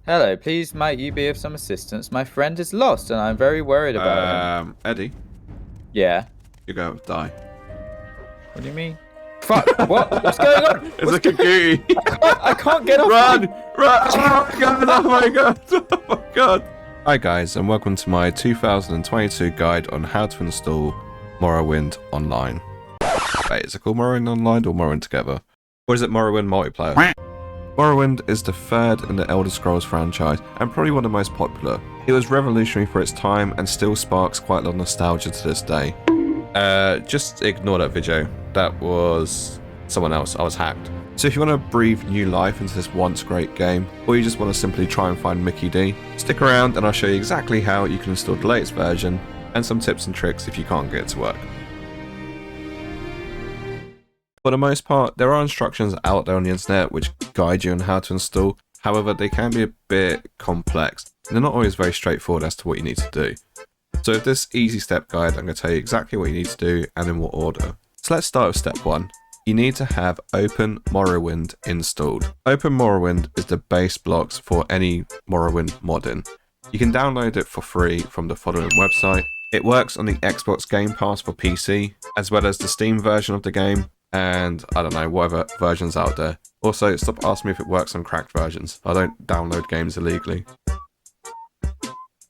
Hello, please might you be of some assistance? My friend is lost and I'm very worried about him. Eddie, Yeah. you're going to die. What do you mean? Fuck! What? What's going on? It's like a goody. I can't get off. Run! Run! Oh my god! Oh my god! Oh my god! Hi guys, and welcome to my 2022 guide on how to install Morrowind Online. Wait, is it called Morrowind Online or Morrowind Together? Or is it Morrowind Multiplayer? Morrowind is the third in the Elder Scrolls franchise, and probably one of the most popular. It was revolutionary for its time, and still sparks quite a lot of nostalgia to this day. Just ignore that video. That was someone else. I was hacked. So if you want to breathe new life into this once great game, or you just want to simply try and find Mickey D, stick around and I'll show you exactly how you can install the latest version, and some tips and tricks if you can't get it to work. For the most part, there are instructions out there on the internet which guide you on how to install. However, they can be a bit complex, and they're not always very straightforward as to what you need to do. So with this easy step guide, I'm going to tell you exactly what you need to do and in what order. So let's start with step 1. You need to have Open Morrowind installed. Open Morrowind is the base blocks for any Morrowind modding. You can download it for free from the following website. It works on the Xbox Game Pass for PC, as well as the Steam version of the game, and I don't know, whatever versions out there. Also, stop asking me if it works on cracked versions. I don't download games illegally.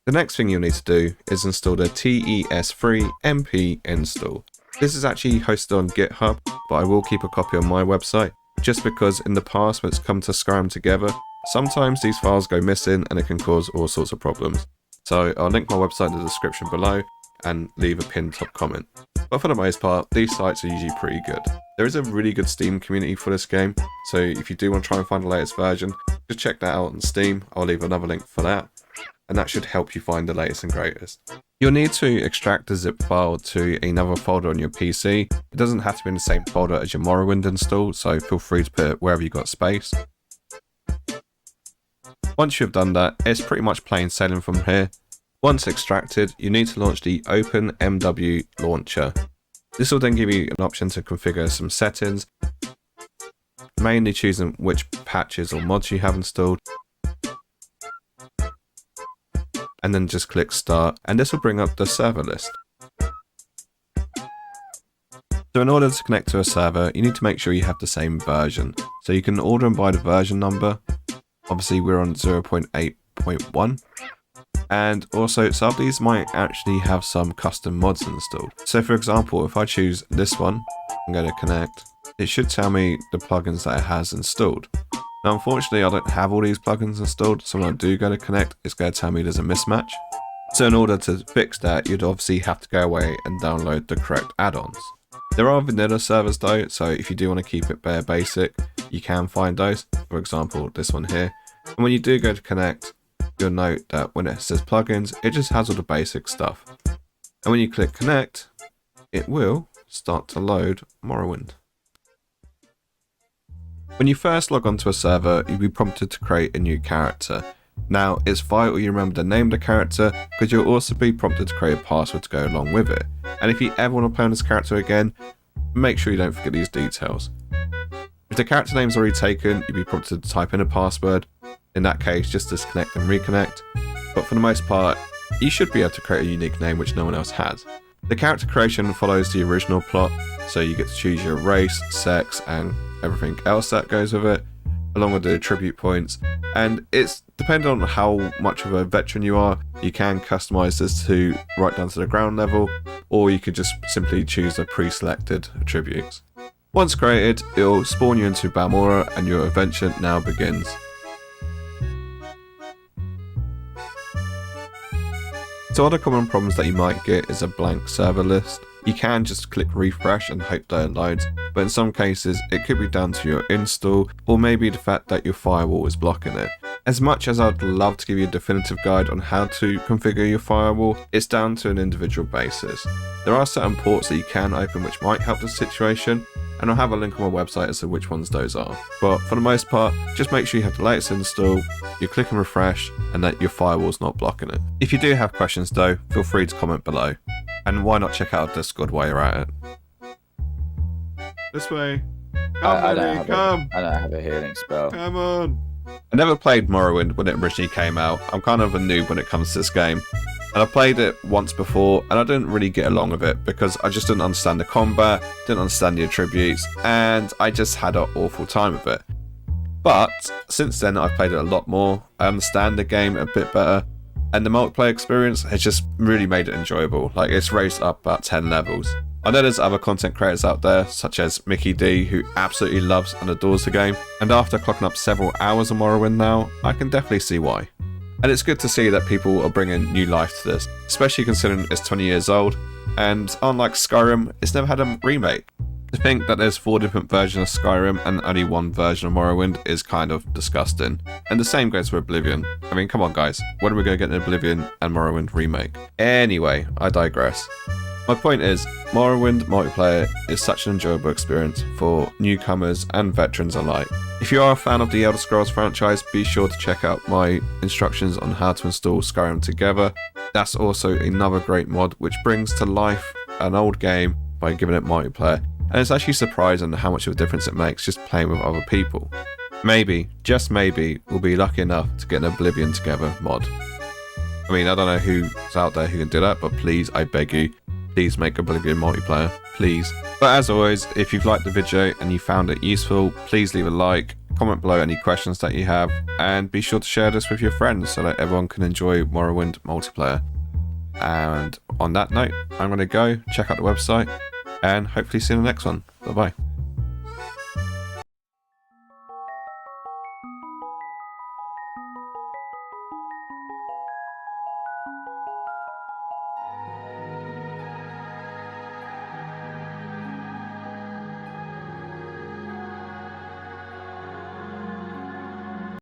The next thing you'll need to do is install the TES3MP install. This is actually hosted on GitHub, but I will keep a copy on my website, just because in the past when it's come to scram together, sometimes these files go missing and it can cause all sorts of problems. So I'll link my website in the description below and leave a pinned top comment. But for the most part, these sites are usually pretty good. There is a really good Steam community for this game, so if you do want to try and find the latest version, just check that out on Steam. I'll leave another link for that, and that should help you find the latest and greatest. You'll need to extract the zip file to another folder on your PC. It doesn't have to be in the same folder as your Morrowind install, so feel free to put it wherever you've got space. Once you've done that, it's pretty much plain sailing from here. Once extracted, you need to launch the OpenMW launcher. This will then give you an option to configure some settings, mainly choosing which patches or mods you have installed, and then just click start, and this will bring up the server list. So in order to connect to a server, you need to make sure you have the same version. So you can order them by the version number. Obviously we're on 0.8.1. And also, some of these might actually have some custom mods installed. So for example, if I choose this one, I'm going to connect, it should tell me the plugins that it has installed. Now unfortunately I don't have all these plugins installed, so when I do go to connect, it's going to tell me there's a mismatch. So in order to fix that, you'd obviously have to go away and download the correct add-ons. There are vanilla servers though, so if you do want to keep it bare basic, you can find those. For example, this one here. And when you do go to connect, you'll note that when it says plugins, it just has all the basic stuff. And when you click connect, it will start to load Morrowind. When you first log onto a server, you'll be prompted to create a new character. Now, it's vital you remember the name of the character, because you'll also be prompted to create a password to go along with it. And if you ever want to play on this character again, make sure you don't forget these details. If the character name is already taken, you'll be prompted to type in a password. In that case, just disconnect and reconnect. But for the most part, you should be able to create a unique name which no one else has. The character creation follows the original plot, so you get to choose your race, sex, and everything else that goes with it, along with the attribute points. And it's depending on how much of a veteran you are, you can customize this to right down to the ground level, or you could just simply choose the pre-selected attributes. Once created, it'll spawn you into Balmora and your adventure now begins. So other common problems that you might get is a blank server list. You can just click refresh and hope that it loads, but in some cases it could be down to your install, or maybe the fact that your firewall is blocking it. As much as I'd love to give you a definitive guide on how to configure your firewall, it's down to an individual basis. There are certain ports that you can open which might help the situation, and I'll have a link on my website as to which ones those are. But for the most part, just make sure you have the latest install, you click and refresh, and that your firewall's not blocking it. If you do have questions though, feel free to comment below. And why not check out Discord while you're at it. This way. Come, I Eddie, come. I don't have a healing spell. Come on. I never played Morrowind when it originally came out. I'm kind of a noob when it comes to this game. And I played it once before and I didn't really get along with it because I just didn't understand the combat, didn't understand the attributes, and I just had an awful time with it. But since then I've played it a lot more, I understand the game a bit better, and the multiplayer experience has just really made it enjoyable. Like, it's raised up about 10 levels. I know there's other content creators out there, such as Mickey D, who absolutely loves and adores the game, and after clocking up several hours of Morrowind now, I can definitely see why. And it's good to see that people are bringing new life to this, especially considering it's 20 years old, and unlike Skyrim, it's never had a remake. To think that there's 4 different versions of Skyrim and only 1 version of Morrowind is kind of disgusting. And the same goes for Oblivion. I mean, come on guys, when are we going to get an Oblivion and Morrowind remake? Anyway, I digress. My point is, Morrowind multiplayer is such an enjoyable experience for newcomers and veterans alike. If you are a fan of the Elder Scrolls franchise, be sure to check out my instructions on how to install Skyrim together. That's also another great mod which brings to life an old game by giving it multiplayer, and it's actually surprising how much of a difference it makes just playing with other people. Maybe, just maybe, we'll be lucky enough to get an Oblivion together mod. I mean, I don't know who's out there who can do that, but please, I beg you, please make Oblivion multiplayer, please. But as always, if you've liked the video and you found it useful, please leave a like, comment below any questions that you have, and be sure to share this with your friends so that everyone can enjoy Morrowind multiplayer. And on that note, I'm going to go check out the website and hopefully see you in the next one. Bye bye.